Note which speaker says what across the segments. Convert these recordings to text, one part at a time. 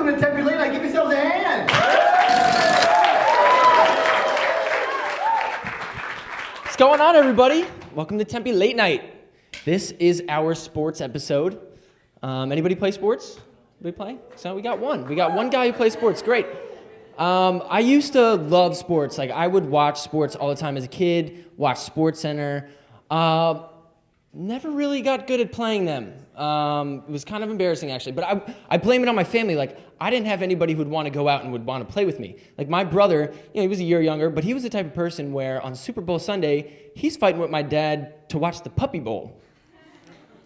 Speaker 1: welcome to Tempe Late Night. Give yourselves a hand.
Speaker 2: What's going on, everybody? Welcome to Tempe Late Night. This is our sports episode. Anybody play sports? Anybody play? So we got one. We got one guy who plays sports. Great. I used to love sports. Like, I would watch sports all the time as a kid, watch SportsCenter. Never really got good at playing them. It was kind of embarrassing, actually. But I blame it on my family. Like, I didn't have anybody who'd want to go out and would want to play with me. Like, my brother, he was a year younger, but he was the type of person where on Super Bowl Sunday, he's fighting with my dad to watch the Puppy Bowl.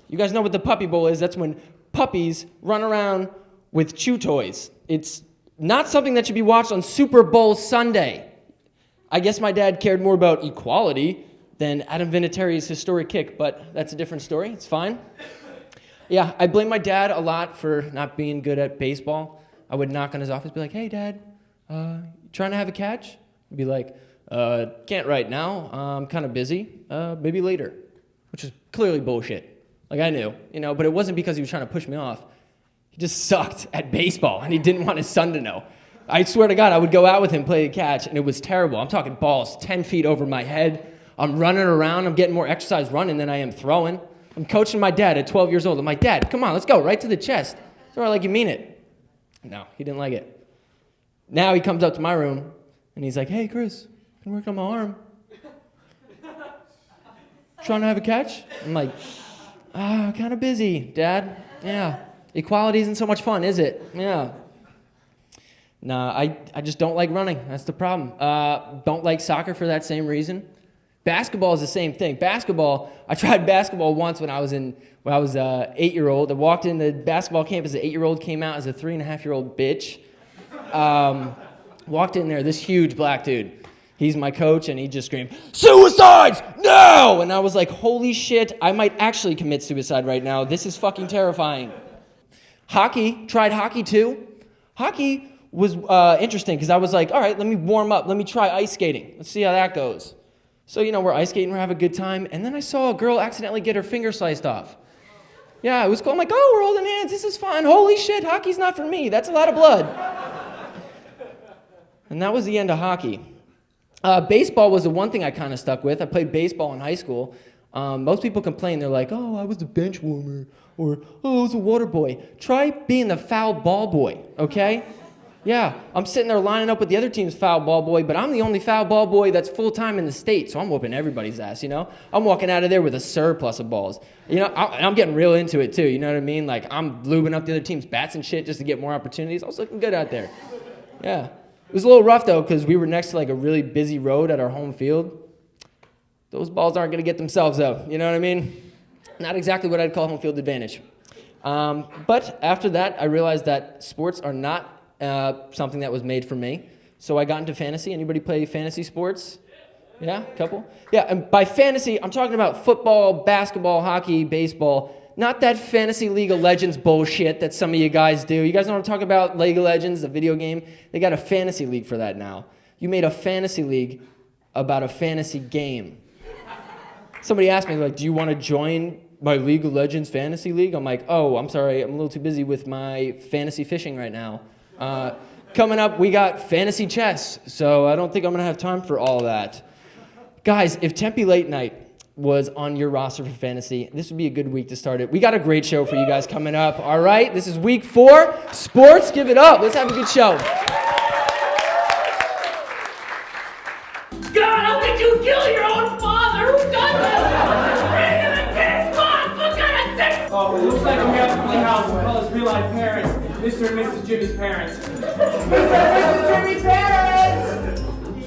Speaker 2: You guys know what the Puppy Bowl is? That's when puppies run around with chew toys. It's not something that should be watched on Super Bowl Sunday. I guess my dad cared more about equality than Adam Vinatieri's historic kick, but that's a different story. It's fine. Yeah, I blame my dad a lot for not being good at baseball. I would knock on his office, be like, "Hey, Dad, trying to have a catch?" He'd be like, "Can't right now. I'm kind of busy. Maybe later," which is clearly bullshit. Like, I knew, but it wasn't because he was trying to push me off. He just sucked at baseball, and he didn't want his son to know. I swear to God, I would go out with him, play the catch, and it was terrible. I'm talking balls 10 feet over my head. I'm running around. I'm getting more exercise running than I am throwing. I'm coaching my dad at 12 years old. I'm like, "Dad, come on, let's go, right to the chest. Throw it like you mean it." No, he didn't like it. Now he comes up to my room, and he's like, "Hey, Chris, been working on my arm. Trying to have a catch?" I'm like, kind of busy, Dad. Yeah. Equality isn't so much fun, is it? Yeah. Nah, I just don't like running. That's the problem. Don't like soccer for that same reason. Basketball is the same thing. I tried basketball once when I was 8-year-old. I walked in the basketball camp as an 8-year-old, came out as a 3.5-year-old bitch. Walked in there, this huge black dude. He's my coach, and he just screamed, "Suicides, no!" And I was like, holy shit, I might actually commit suicide right now. This is fucking terrifying. Hockey, tried hockey too. Hockey was interesting because I was like, all right, let me warm up. Let me try ice skating. Let's see how that goes. So, we're ice skating, we're having a good time. And then I saw a girl accidentally get her finger sliced off. Yeah, it was cool. I'm like, oh, we're holding hands. This is fun. Holy shit, hockey's not for me. That's a lot of blood. And that was the end of hockey. Baseball was the one thing I kind of stuck with. I played baseball in high school. Most people complain. They're like, "Oh, I was the bench warmer," or "Oh, I was a water boy." Try being the foul ball boy, okay? Yeah, I'm sitting there lining up with the other team's foul ball boy, but I'm the only foul ball boy that's full-time in the state, so I'm whooping everybody's ass, I'm walking out of there with a surplus of balls. I'm getting real into it, too, you know what I mean? Like, I'm lubing up the other team's bats and shit just to get more opportunities. I was looking good out there. Yeah. It was a little rough, though, because we were next to, like, a really busy road at our home field. Those balls aren't going to get themselves out, you know what I mean? Not exactly what I'd call home field advantage. But after that, I realized that sports are not something that was made for me. So I got into fantasy. Anybody play fantasy sports? Yeah, a couple? Yeah, and by fantasy, I'm talking about football, basketball, hockey, baseball. Not that Fantasy League of Legends bullshit that some of you guys do. You guys know what I'm talking about? League of Legends, the video game? They got a fantasy league for that now. You made a fantasy league about a fantasy game. Somebody asked me, like, "Do you want to join my League of Legends fantasy league?" I'm like, "Oh, I'm sorry. I'm a little too busy with my fantasy fishing right now. Coming up, we got fantasy chess, so I don't think I'm going to have time for all that." Guys, if Tempe Late Night was on your roster for fantasy, this would be a good week to start it. We got a great show for you guys coming up, all right? This is week 4. Sports, give it up. Let's have a good show.
Speaker 3: God, how could you kill your own father? Who does this? Bring him and piss off! What kind of thing?
Speaker 4: Oh, it looks like we have to play house and call his real-life parents, Mr. and Mrs. Jimmy's parents. Mr. and Mrs. Jimmy's parents!